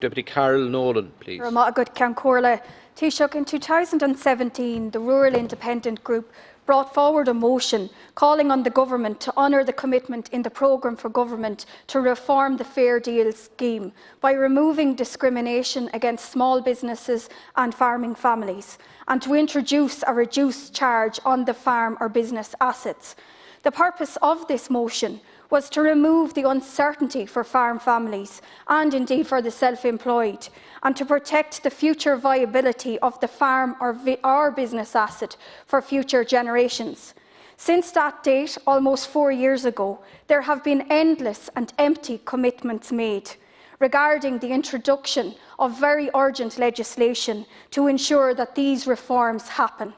Deputy Carol Nolan, please. Taoiseach, in 2017, the Rural Independent Group brought forward a motion calling on the Government to honour the commitment in the programme for Government to reform the Fair Deal scheme by removing discrimination against small businesses and farming families, and to introduce a reduced charge on the farm or business assets. The purpose of this motion was to remove the uncertainty for farm families and indeed for the self-employed, and to protect the future viability of the farm or business asset for future generations. Since that date, almost 4 years ago, there have been endless and empty commitments made regarding the introduction of very urgent legislation to ensure that these reforms happen.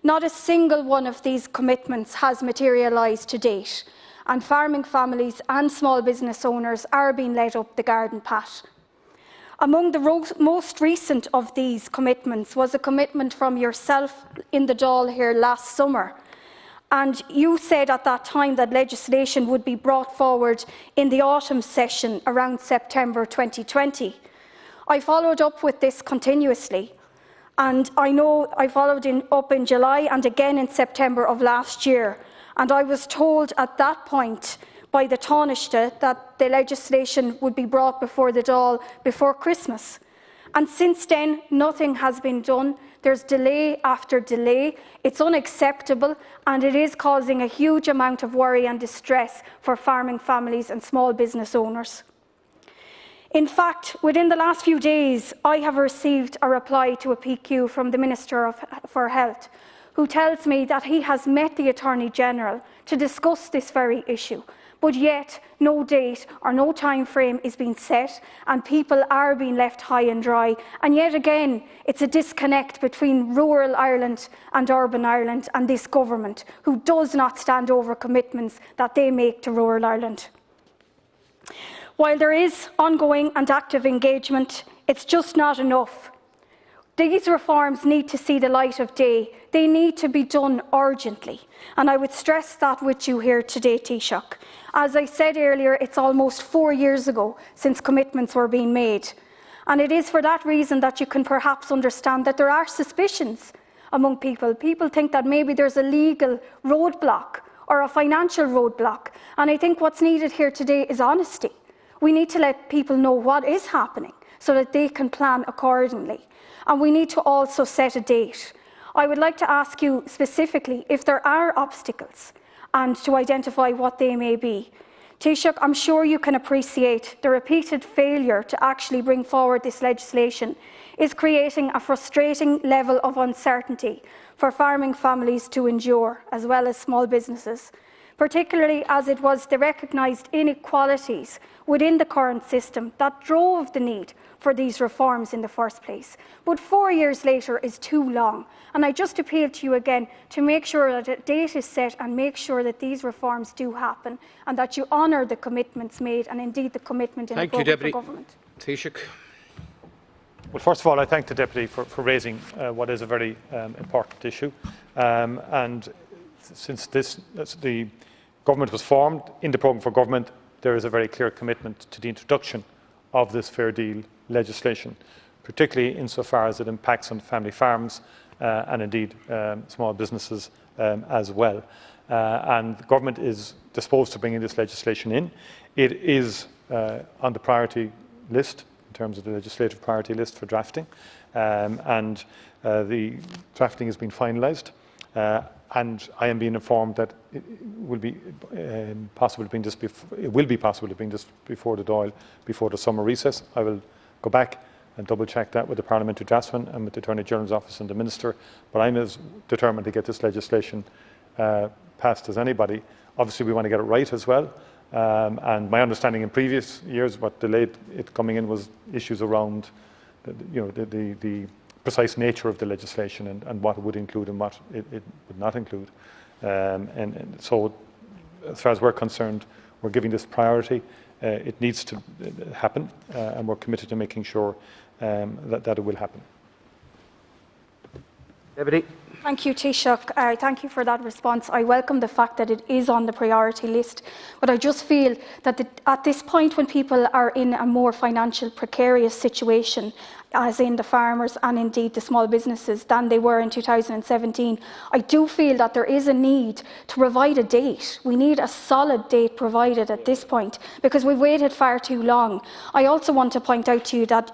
Not a single one of these commitments has materialised to date, and farming families and small business owners are being led up the garden path. Among the most recent of these commitments was a commitment from yourself in the Dáil here last summer, and you said at that time that legislation would be brought forward in the autumn session around September 2020. I followed up with this continuously, and I know I followed up in July and again in September of last year. And I was told at that point by the Taoiseach that the legislation would be brought before the Dáil before Christmas. And since then, nothing has been done. There's delay after delay. It's unacceptable, and it is causing a huge amount of worry and distress for farming families and small business owners. In fact, within the last few days, I have received a reply to a PQ from the Minister for Health, who tells me that he has met the Attorney-General to discuss this very issue, but yet no date or no time frame is being set, and people are being left high and dry. And yet again, it's a disconnect between rural Ireland and urban Ireland and this government, who does not stand over commitments that they make to rural Ireland. While there is ongoing and active engagement, it's just not enough. These reforms need to see the light of day. They need to be done urgently. And I would stress that with you here today, Taoiseach. As I said earlier, it's almost 4 years ago since commitments were being made. And it is for that reason that you can perhaps understand that there are suspicions among people. People think that maybe there's a legal roadblock or a financial roadblock. And I think what's needed here today is honesty. We need to let people know what is happening so that they can plan accordingly. And we need to also set a date. I would like to ask you specifically if there are obstacles and to identify what they may be. Taoiseach, I'm sure you can appreciate the repeated failure to actually bring forward this legislation is creating a frustrating level of uncertainty for farming families to endure, as well as small businesses, particularly as it was the recognised inequalities within the current system that drove the need for these reforms in the first place. But 4 years later is too long, and I just appeal to you again to make sure that a date is set and make sure that these reforms do happen and that you honour the commitments made and indeed the commitment in the programme for government. Taoiseach. Well, first of all, I thank the Deputy for raising what is a very important issue. And since the government was formed in the programme for government, there is a very clear commitment to the introduction of this fair deal legislation, particularly insofar as it impacts on family farms and indeed small businesses as well. And the government is disposed to bringing this legislation in. It is on the priority list, in terms of the legislative priority list for drafting, and the drafting has been finalised. And I am being informed that it will be possible to bring this before the Dáil before the summer recess. I will go back and double check that with the Parliamentary Draftsman and with the Attorney General's Office and the Minister. But I'm as determined to get this legislation passed as anybody. Obviously, we want to get it right as well. And my understanding in previous years, what delayed it coming in was issues around, the precise nature of the legislation and what it would include and what it would not include. And so, as far as we're concerned, we're giving this priority. It needs to happen, and we're committed to making sure that it will happen. Deputy. Thank you, Taoiseach. Thank you for that response. I welcome the fact that it is on the priority list, but I just feel that at this point, when people are in a more financial precarious situation, as in the farmers and indeed the small businesses, than they were in 2017, I do feel that there is a need to provide a date. We need a solid date provided at this point, because we've waited far too long. I also want to point out to you that,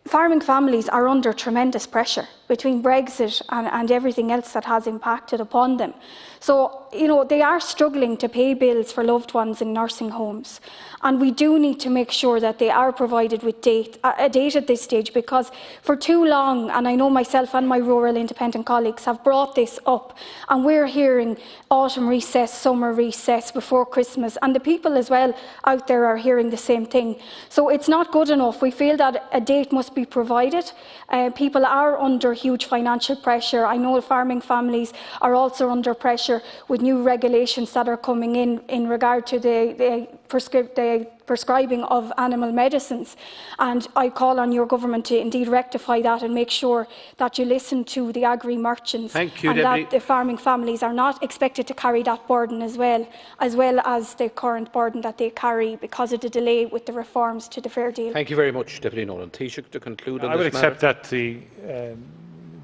farming families are under tremendous pressure between Brexit and everything else that has impacted upon them. So, they are struggling to pay bills for loved ones in nursing homes. And we do need to make sure that they are provided with a date at this stage, because for too long, and I know myself and my rural independent colleagues have brought this up, and we're hearing autumn recess, summer recess before Christmas, and the people as well out there are hearing the same thing. So it's not good enough. We feel that a date must be provided. People are under huge financial pressure. I know farming families are also under pressure with new regulations that are coming in regard to the prescribing of animal medicines. And I call on your government to indeed rectify that and make sure that you listen to the agri-merchants, and that the farming families are not expected to carry that burden as well as the current burden that they carry because of the delay with the reforms to the Fair Deal. Thank you very much, Deputy Nolan. Taoiseach, to conclude on I would this accept matter.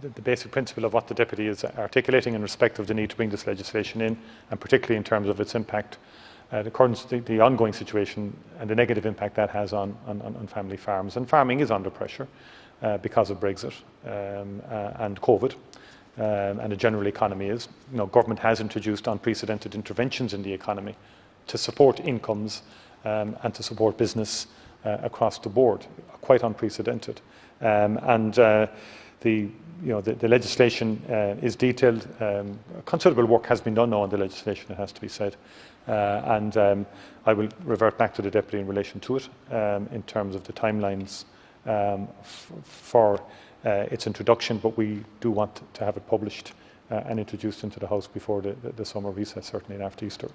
that the basic principle of what the Deputy is articulating in respect of the need to bring this legislation in, and particularly in terms of its impact, the ongoing situation and the negative impact that has on family farms. And farming is under pressure because of Brexit and COVID, and the general economy is. Government has introduced unprecedented interventions in the economy to support incomes and to support business across the board, quite unprecedented. The legislation is detailed. Considerable work has been done now on the legislation, it has to be said. I will revert back to the Deputy in relation to it in terms of the timelines for its introduction, but we do want to have it published and introduced into the House before the summer recess, certainly after Easter.